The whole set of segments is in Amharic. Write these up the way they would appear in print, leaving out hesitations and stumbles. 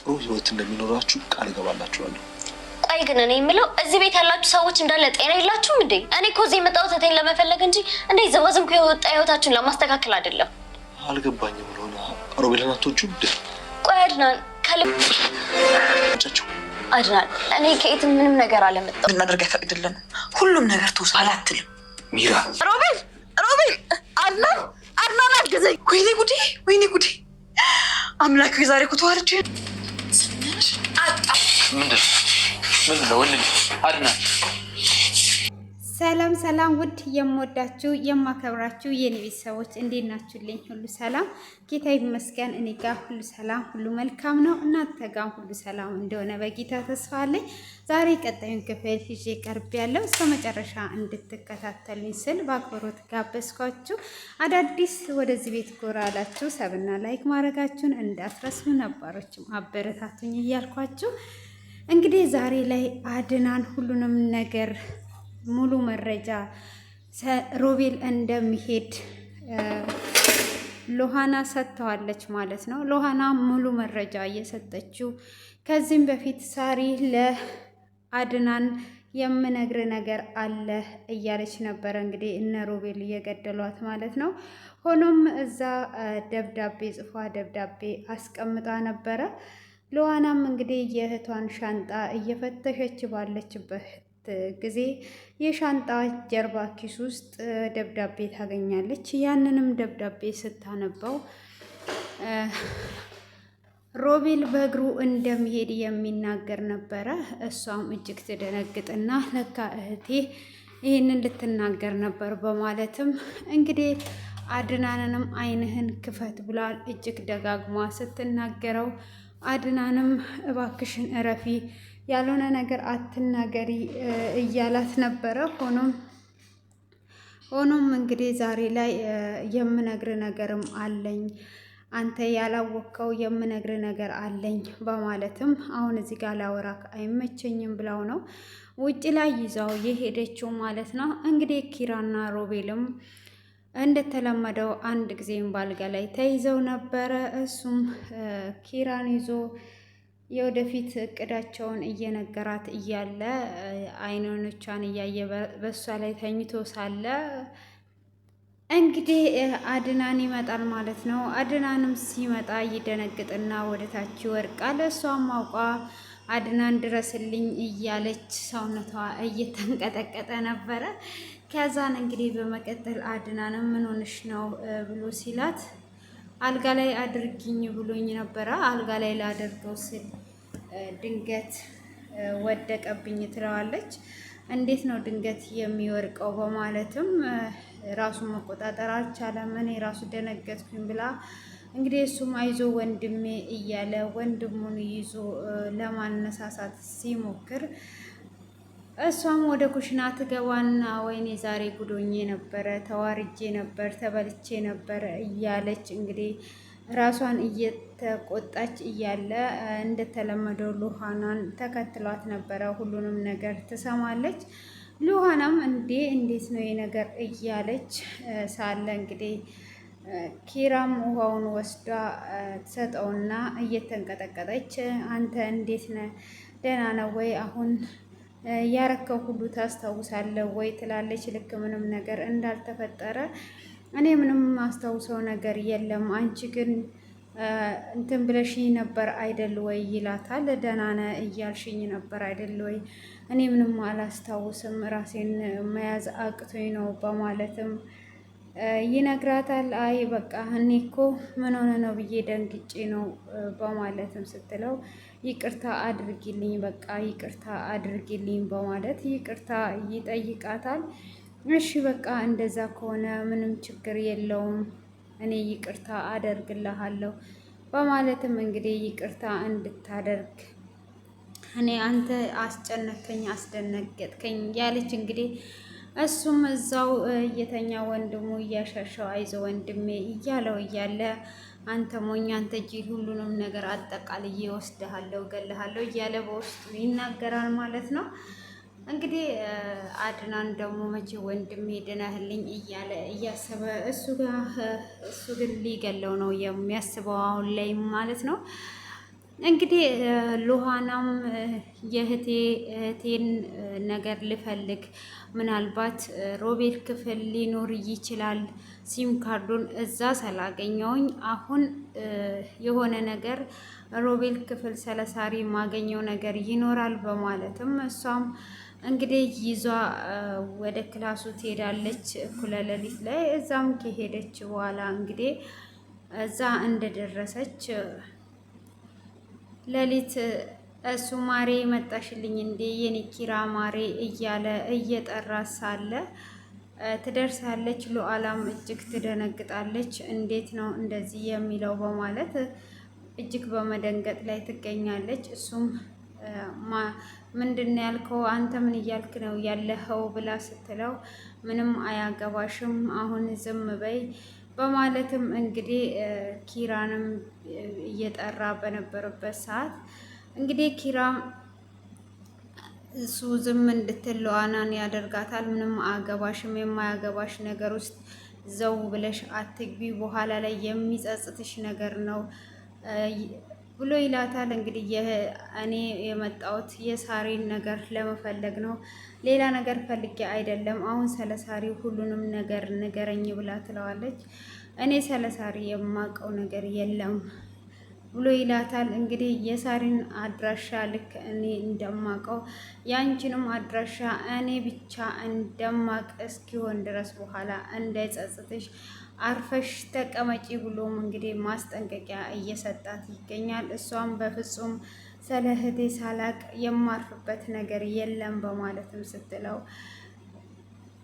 ጥሩ ህይወት እንደሚኖራችሁ ቃል እገባላችኋለሁ። ቆይ ግን እኔ የምለው እዚህ ቤት ያላችሁ ሰዎች እንዳለ ጤና የላችሁም እንዴ? እኔ እኮ እዚህ የመጣሁት እቴን ለመፈለግ እንጂ እንዴ ዘዋዝም ከወጣ ህይወታችሁን ለማስተካከል አይደለም። አልገባኝም ብሎና ሮቤልን አትወጂም እንዴ? ቆይ አድናን ከልብ አድናን እኔ ከየትም ምንም ነገር አለመጣሁ ብናደርግ አይፈቅድልንም። ሁሉም ነገር ተውሳል አትልም። ሚራ ሮቤል አድናን አግዘኝ። ወይኔ ጉዴ አምላክ ዛሬ እኮ ተዋርጄ ምንድነው ወንድ አድናን። ሰላም ውድ የምወዳችሁ የማከብራችሁ የኔ ቤተሰቦች እንዴት ናችሁልኝ? ሁሉ ሰላም ጌታ ይመስገን። እኔ ጋር ሁሉ ሰላም ሁሉ መልካም ነው። እናንተ ጋር ሁሉ ሰላም እንደሆነ በጌታ ተስፋ አለኝ። ዛሬ ቀጣዩን ክፍል ይዤ ቀርቤያለሁ። እስከ መጨረሻ እንድትከታተሉኝ ስል በአክብሮት ጋበዝኳችሁ። አዳዲስ ወደዚህ ቤት ጎራ ያላችሁ ሰብና ላይክ ማድረጋችሁን እንዳትረሱ፣ ነባሮችም አበረታቱኝ እያልኳችሁ እንግዲህ ዛሬ ላይ አድናን ሁሉንም ነገር ሙሉ መረጃ ሮቤል እንደሚሄድ ሎሃና ሰጥተዋለች ማለት ነው። ሎሃና ሙሉ መረጃ እየሰጠችው ከዚህም በፊት ሳሪ ለአድናን የምነግር ነገር አለ እያለች ነበረ። እንግዲህ እነ ሮቤል እየገደሏት ማለት ነው። ሆኖም እዛ ደብዳቤ ጽፏ ደብዳቤ አስቀምጣ ነበረ። ሎሃናም እንግዲህ የእህቷን ሻንጣ እየፈተሸች ባለችበት ጊዜ የሻንጣ ጀርባ ኪስ ውስጥ ደብዳቤ ታገኛለች። ያንንም ደብዳቤ ስታነበው ሮቤል በእግሩ እንደሚሄድ የሚናገር ነበረ። እሷም እጅግ ትደነግጥና ለካ እህቴ ይህንን ልትናገር ነበር በማለትም እንግዲህ አድናንንም ዓይንህን ክፈት ብላ እጅግ ደጋግማ ስትናገረው አድናንም እባክሽን እረፊ ያልሆነ ነገር አትናገሪ እያላት ነበረ። ሆኖም እንግዲህ ዛሬ ላይ የምነግር ነገርም አለኝ፣ አንተ ያላወቅከው የምነግር ነገር አለኝ በማለትም አሁን እዚህ ጋር ላወራክ አይመቸኝም ብላው ነው ውጭ ላይ ይዛው የሄደችው ማለት ነው። እንግዲህ ኪራና ሮቤልም እንደተለመደው አንድ ጊዜም ባልጋ ላይ ተይዘው ነበረ። እሱም ኪራን ይዞ የወደፊት እቅዳቸውን እየነገራት እያለ አይኖቿን እያየ በሷ ላይ ተኝቶ ሳለ እንግዲህ አድናን ይመጣል ማለት ነው። አድናንም ሲመጣ ይደነግጥና ወደታች ይወድቃል። እሷም አውቃ አድናን ድረስልኝ እያለች ሰውነቷ እየተንቀጠቀጠ ነበረ። ከዛን እንግዲህ በመቀጠል አድናንም ምን ሆነሽ ነው ብሎ ሲላት አልጋ ላይ አድርጊኝ ብሎኝ ነበረ። አልጋ ላይ ላደርገው ስል ድንገት ወደቀብኝ ትለዋለች። እንዴት ነው ድንገት የሚወርቀው በማለትም ራሱን መቆጣጠር አልቻለም። እኔ ራሱ ደነገጥኩኝ ብላ እንግዲህ እሱም አይዞ ወንድሜ እያለ ወንድሙን ይዞ ለማነሳሳት ሲሞክር እሷም ወደ ኩሽና ትገባና ወይኔ ዛሬ ጉዶኜ ነበረ፣ ተዋርጄ ነበር፣ ተበልቼ ነበር እያለች እንግዲህ ራሷን እየተቆጣች እያለ እንደተለመደው ሉሃናን ተከትሏት ነበረ። ሁሉንም ነገር ትሰማለች። ሉሃናም እንዴት ነው የነገር እያለች ሳለ እንግዲህ ኪራም ውሃውን ወስዳ ትሰጠውና እየተንቀጠቀጠች አንተ እንዴት ነህ? ደህና ነው ወይ? አሁን ያረከው ሁሉ ታስታውሳለህ ወይ ትላለች። ልክ ምንም ነገር እንዳልተፈጠረ እኔ ምንም ማስታውሰው ነገር የለም፣ አንቺ ግን እንትን ብለሽኝ ነበር አይደል ወይ ይላታል። ደህና ነህ እያልሽኝ ነበር አይደል ወይ? እኔ ምንም አላስታውስም፣ ራሴን መያዝ አቅቶኝ ነው በማለትም ይነግራታል። አይ በቃ እኔ እኮ ምን ሆነ ነው ብዬ ደንግጬ ነው በማለትም ስትለው ይቅርታ አድርጊልኝ፣ በቃ ይቅርታ አድርጊልኝ በማለት ይቅርታ ይጠይቃታል። እሺ በቃ እንደዛ ከሆነ ምንም ችግር የለውም፣ እኔ ይቅርታ አደርግልሃለሁ በማለትም እንግዲህ ይቅርታ እንድታደርግ እኔ አንተ አስጨነከኝ፣ አስደነገጥከኝ ያለች እንግዲህ እሱም እዛው እየተኛ ወንድሙ እያሻሸው አይዞ ወንድሜ እያለው እያለ አንተ ሞኝ፣ አንተ ጅል፣ ሁሉንም ነገር አጠቃልዬ ወስደሃለሁ፣ ገለሃለሁ እያለ በውስጡ ይናገራል ማለት ነው። እንግዲህ አድናን ደግሞ መቼ ወንድሜ ድነህልኝ እያለ እያሰበ እሱ ግን ሊገለው ነው የሚያስበው አሁን ላይ ማለት ነው። እንግዲህ ሉሃናም የእህቴን ነገር ልፈልግ ምናልባት ሮቤል ክፍል ሊኖር ይችላል። ሲም ካርዱን እዛ ስላገኘውኝ አሁን የሆነ ነገር ሮቤል ክፍል ስለሳሪ ማገኘው ነገር ይኖራል በማለትም እሷም እንግዲህ ይዟ ወደ ክላሱ ትሄዳለች እኩለ ሌሊት ላይ። እዛም ከሄደች በኋላ እንግዲህ እዛ እንደደረሰች ሌሊት እሱ ማሬ መጣሽልኝ እንዴ የኔ ኪራ ማሬ እያለ እየጠራ ሳለ ትደርሳለች። ሉዓላም እጅግ ትደነግጣለች። እንዴት ነው እንደዚህ የሚለው በማለት እጅግ በመደንገጥ ላይ ትገኛለች። እሱም ምንድን ያልከው አንተ ምን እያልክ ነው ያለኸው ብላ ስትለው ምንም አያገባሽም አሁን ዝም በይ በማለትም እንግዲህ ኪራንም እየጠራ በነበረበት ሰዓት እንግዲህ ኪራ እሱ ዝም እንድትል ሉዓላን ያደርጋታል። ምንም አያገባሽም፣ የማያገባሽ ነገር ውስጥ ዘው ብለሽ አትግቢ፣ በኋላ ላይ የሚጸጽትሽ ነገር ነው ብሎ ይላታል። እንግዲህ እኔ የመጣሁት የሳሪን ነገር ለመፈለግ ነው፣ ሌላ ነገር ፈልጌ አይደለም። አሁን ስለ ሳሪ ሁሉንም ነገር ንገረኝ ብላ ትለዋለች። እኔ ስለ ሳሪ የማውቀው ነገር የለም ብሎ ይላታል። እንግዲህ የሳሪን አድራሻ ልክ እኔ እንደማውቀው ያንቺንም አድራሻ እኔ ብቻ እንደማቅ እስኪሆን ድረስ በኋላ እንዳይጸጽትሽ አርፈሽ ተቀመጪ ብሎም እንግዲህ ማስጠንቀቂያ እየሰጣት ይገኛል። እሷም በፍጹም ስለ እህቴ ሳላቅ የማርፍበት ነገር የለም በማለትም ስትለው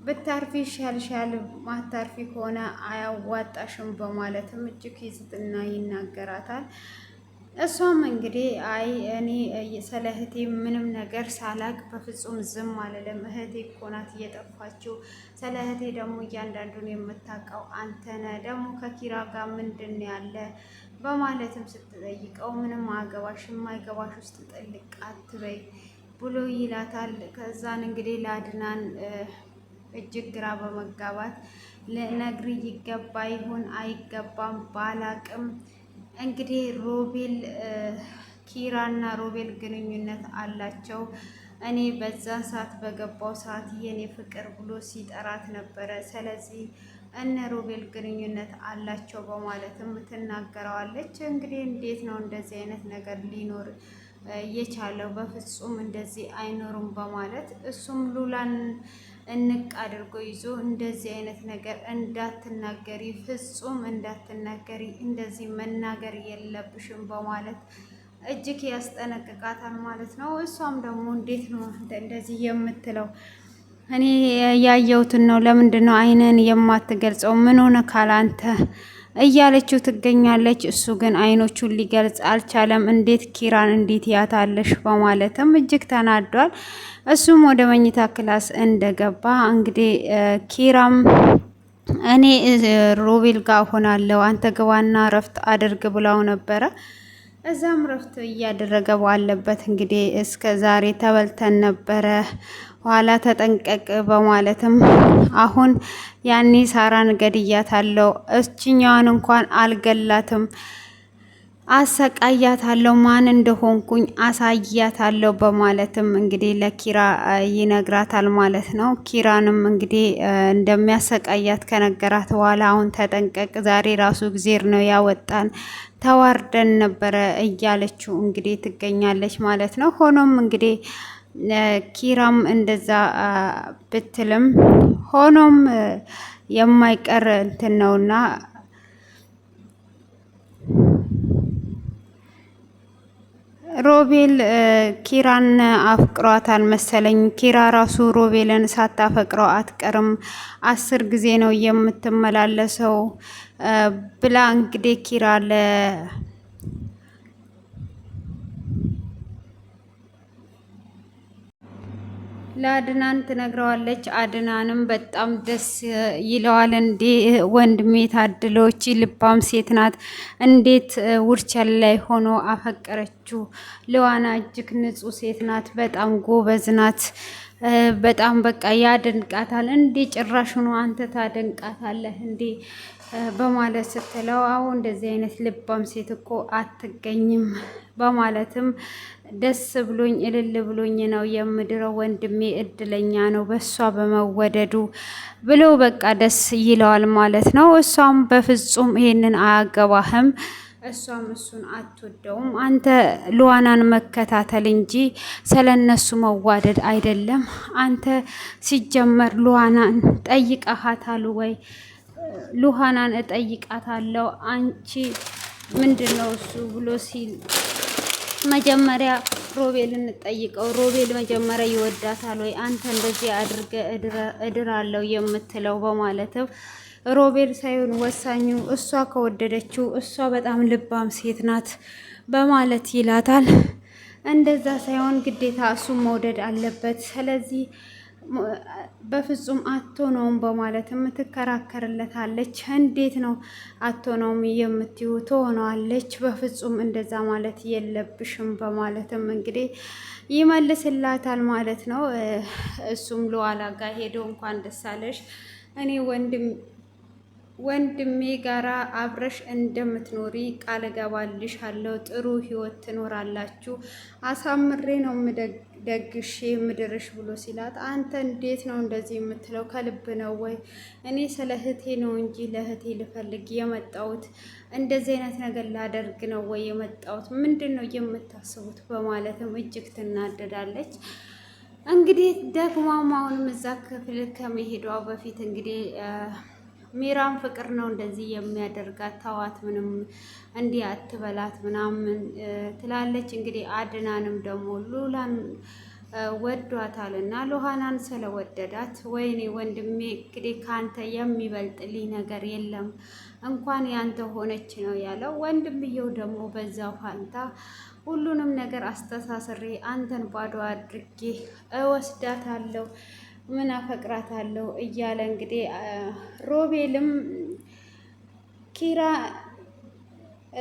ብታርፊ ይሻልሻል፣ ማታርፊ ከሆነ አያዋጣሽም በማለትም እጅግ ይዝትና ይናገራታል። እሷም እንግዲህ አይ እኔ ስለ እህቴ ምንም ነገር ሳላቅ በፍጹም ዝም አልልም። እህቴ እኮ ናት እየጠፋችው። ስለ እህቴ ደግሞ እያንዳንዱን የምታውቀው አንተ ነህ። ደግሞ ከኪራ ጋር ምንድን ያለ በማለትም ስትጠይቀው ምንም አገባሽ፣ የማይገባሽ ውስጥ ጥልቅ አትበይ ብሎ ይላታል። ከዛን እንግዲህ ለአድናን እጅግ ግራ በመጋባት ለነግሪ ይገባ ይሁን አይገባም ባላቅም እንግዲህ ሮቤል ኪራና ሮቤል ግንኙነት አላቸው። እኔ በዛ ሰዓት በገባው ሰዓት የኔ ፍቅር ብሎ ሲጠራት ነበረ። ስለዚህ እነ ሮቤል ግንኙነት አላቸው በማለትም ትናገረዋለች። እንግዲህ እንዴት ነው እንደዚህ አይነት ነገር ሊኖር የቻለው? በፍጹም እንደዚህ አይኖርም በማለት እሱም ሉላን እንቅ አድርጎ ይዞ እንደዚህ አይነት ነገር እንዳትናገሪ፣ ፍጹም እንዳትናገሪ፣ እንደዚህ መናገር የለብሽም በማለት እጅግ ያስጠነቅቃታል ማለት ነው። እሷም ደግሞ እንዴት ነው እንደዚህ የምትለው? እኔ ያየሁትን ነው። ለምንድን ነው አይነን የማትገልጸው? ምን ሆነ ካላንተ እያለችው ትገኛለች። እሱ ግን አይኖቹን ሊገልጽ አልቻለም። እንዴት ኪራን እንዴት ያታለሽ በማለትም እጅግ ተናዷል። እሱም ወደ መኝታ ክላስ እንደገባ እንግዲህ ኪራም እኔ ሮቤል ጋር ሆናለሁ አንተ ግባና ረፍት አድርግ ብላው ነበረ። እዛም ረፍት እያደረገ ባለበት እንግዲህ እስከ ዛሬ ተበልተን ነበረ፣ ኋላ ተጠንቀቅ በማለትም አሁን ያኔ ሳራን ገድያታለሁ፣ እችኛዋን እንኳን አልገላትም፣ አሰቃያታለሁ፣ ማን እንደሆንኩኝ አሳያታለሁ በማለትም እንግዲህ ለኪራ ይነግራታል ማለት ነው። ኪራንም እንግዲህ እንደሚያሰቃያት ከነገራት በኋላ አሁን ተጠንቀቅ፣ ዛሬ ራሱ እግዜር ነው ያወጣን፣ ተዋርደን ነበረ እያለችው እንግዲህ ትገኛለች ማለት ነው። ሆኖም እንግዲህ ኪራም እንደዛ ብትልም ሆኖም የማይቀር እንትን ነውና ሮቤል ኪራን አፍቅሯታል መሰለኝ። ኪራ ራሱ ሮቤልን ሳታፈቅረው አትቀርም፣ 10 ጊዜ ነው የምትመላለሰው ብላ እንግዲህ ኪራ ለአድናን ትነግረዋለች። አድናንም በጣም ደስ ይለዋል። እንዴ ወንድሜ ታድሎች ልባም ሴት ናት፣ እንዴት ውርቸል ላይ ሆኖ አፈቀረችው። ሉዓላ እጅግ ንጹህ ሴት ናት፣ በጣም ጎበዝ ናት። በጣም በቃ ያደንቃታል። እንዴ ጭራሽ ሆኖ አንተ ታደንቃታለህ እንዴ በማለት ስትለው አዎ እንደዚህ አይነት ልባም ሴት እኮ አትገኝም በማለትም ደስ ብሎኝ እልል ብሎኝ ነው የምድረው ወንድሜ እድለኛ ነው በሷ በመወደዱ ብሎ በቃ ደስ ይለዋል ማለት ነው። እሷም በፍጹም ይሄንን አያገባህም፣ እሷም እሱን አትወደውም፣ አንተ ሉዋናን መከታተል እንጂ ስለነሱ መዋደድ አይደለም። አንተ ሲጀመር ሉዋናን ጠይቀሃታል ወይ? ሉሃናን እጠይቃታለሁ አንቺ ምንድነው እሱ ብሎ ሲል መጀመሪያ ሮቤልን እንጠይቀው። ሮቤል መጀመሪያ ይወዳታል ወይ? አንተ እንደዚህ አድርገ እድራለሁ የምትለው በማለትም ሮቤል ሳይሆን ወሳኙ እሷ ከወደደችው እሷ በጣም ልባም ሴት ናት በማለት ይላታል። እንደዛ ሳይሆን ግዴታ እሱን መውደድ አለበት። ስለዚህ በፍጹም አትሆነውም በማለትም ትከራከርለታለች። እንዴት ነው አትሆነውም የምትዩ? ትሆነዋለች፣ በፍጹም እንደዛ ማለት የለብሽም በማለትም እንግዲህ ይመልስላታል ማለት ነው። እሱም ሉዋላ ጋር ሄዶ እንኳን ደስ አለሽ እኔ ወንድሜ ጋራ አብረሽ እንደምትኖሪ ቃል እገባልሻለሁ። ጥሩ ህይወት ትኖራላችሁ፣ አሳምሬ ነው ደግሼ ምድርሽ ብሎ ሲላት፣ አንተ እንዴት ነው እንደዚህ የምትለው? ከልብ ነው ወይ? እኔ ስለ እህቴ ነው እንጂ ለእህቴ ልፈልግ የመጣሁት እንደዚህ አይነት ነገር ላደርግ ነው ወይ የመጣሁት? ምንድን ነው የምታስቡት? በማለትም እጅግ ትናደዳለች። እንግዲህ ደግሞ አሁንም እዛ ክፍል ከመሄዷ በፊት እንግዲህ ሚራም ፍቅር ነው እንደዚህ የሚያደርጋት፣ ተዋት፣ ምንም እንዲህ አትበላት ምናምን ትላለች። እንግዲህ አድናንም ደግሞ ሉላን ወዷታል እና ሉሃናን ስለወደዳት ወይኔ ወንድሜ እንግዲህ ካንተ የሚበልጥልኝ ነገር የለም እንኳን ያንተ ሆነች ነው ያለው። ወንድምየው ደግሞ በዛው ፋንታ ሁሉንም ነገር አስተሳስሬ አንተን ባዶ አድርጌ እወስዳታለሁ ምን አፈቅራታለሁ እያለ እንግዲህ ሮቤልም ኪራ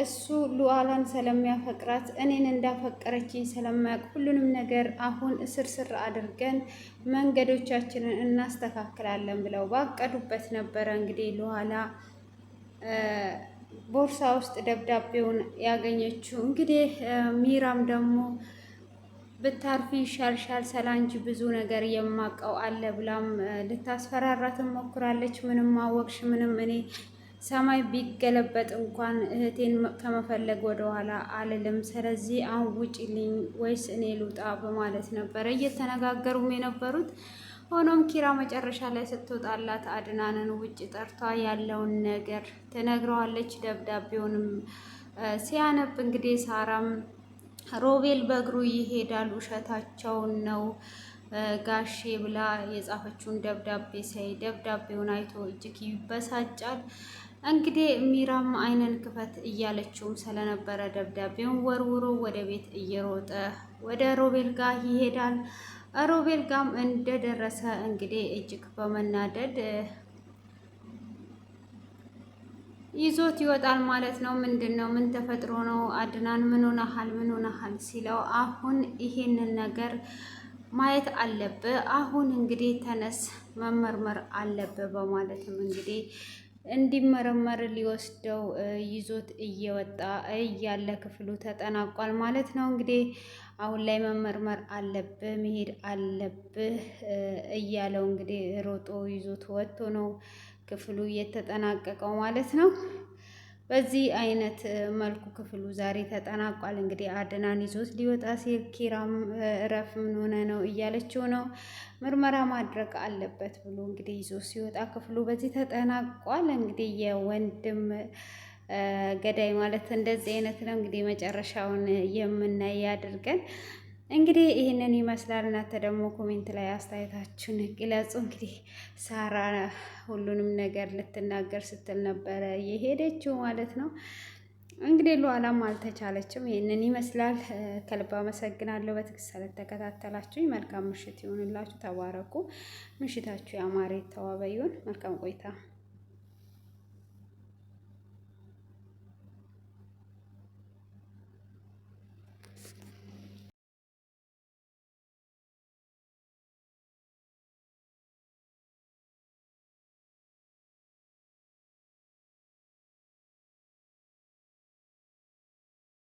እሱ ሉዓላን ስለሚያፈቅራት እኔን እንዳፈቀረችኝ ስለማያውቅ ሁሉንም ነገር አሁን ስር አድርገን መንገዶቻችንን እናስተካክላለን ብለው ባቀዱበት ነበረ። እንግዲህ ሉዓላ ቦርሳ ውስጥ ደብዳቤውን ያገኘችው። እንግዲህ ሚራም ደግሞ ብታርፊ ይሻልሻል፣ ሰላንጂ ብዙ ነገር የማውቀው አለ ብላም ልታስፈራራት ሞክራለች። ምንም አወቅሽ ምንም እኔ ሰማይ ቢገለበጥ እንኳን እህቴን ከመፈለግ ወደኋላ አልልም። ስለዚህ አሁን ውጪልኝ ወይስ እኔ ልውጣ በማለት ነበረ እየተነጋገሩም የነበሩት። ሆኖም ኪራ መጨረሻ ላይ ስትወጣላት አድናንን ውጭ ጠርቷ ያለውን ነገር ትነግረዋለች። ደብዳቤውንም ሲያነብ እንግዲህ ሳራም ሮቤል በእግሩ ይሄዳል ውሸታቸውን ነው ጋሼ ብላ የጻፈችውን ደብዳቤ ሳይ ደብዳቤውን አይቶ እጅግ ይበሳጫል። እንግዲህ ሚራም አይነን ክፈት እያለችውም ስለነበረ ደብዳቤውን ወርውሮ ወደ ቤት እየሮጠ ወደ ሮቤል ጋር ይሄዳል። ሮቤል ጋም እንደደረሰ እንግዲህ እጅግ በመናደድ ይዞት ይወጣል ማለት ነው። ምንድን ነው? ምን ተፈጥሮ ነው? አድናን ምን ሆነሃል ሲለው አሁን ይሄንን ነገር ማየት አለብህ፣ አሁን እንግዲህ ተነስ መመርመር አለብህ በማለትም እንግዲህ እንዲመረመር ሊወስደው ይዞት እየወጣ እያለ ክፍሉ ተጠናቋል ማለት ነው። እንግዲህ አሁን ላይ መመርመር አለብህ መሄድ አለብህ እያለው እንግዲህ ሮጦ ይዞት ወጥቶ ነው ክፍሉ የተጠናቀቀው ማለት ነው። በዚህ አይነት መልኩ ክፍሉ ዛሬ ተጠናቋል። እንግዲህ አድናን ይዞት ሊወጣ ሲል ኪራም እረፍ ምን ሆነ ነው እያለችው ነው። ምርመራ ማድረግ አለበት ብሎ እንግዲህ ይዞ ሲወጣ ክፍሉ በዚህ ተጠናቋል። እንግዲህ የወንድም ገዳይ ማለት እንደዚህ አይነት ነው። እንግዲህ መጨረሻውን የምናይ ያድርገን። እንግዲህ ይህንን ይመስላል። እናንተ ደግሞ ኮሜንት ላይ አስተያየታችሁን ግለጹ። እንግዲህ ሳራ ሁሉንም ነገር ልትናገር ስትል ነበረ የሄደችው ማለት ነው። እንግዲህ ሉዓላም አልተቻለችም። ይህንን ይመስላል። ከልብ አመሰግናለሁ በትዕግስት ስለተከታተላችሁኝ። መልካም ምሽት ይሁንላችሁ። ተባረኩ። ምሽታችሁ ያማረ የተዋበ ይሁን። መልካም ቆይታ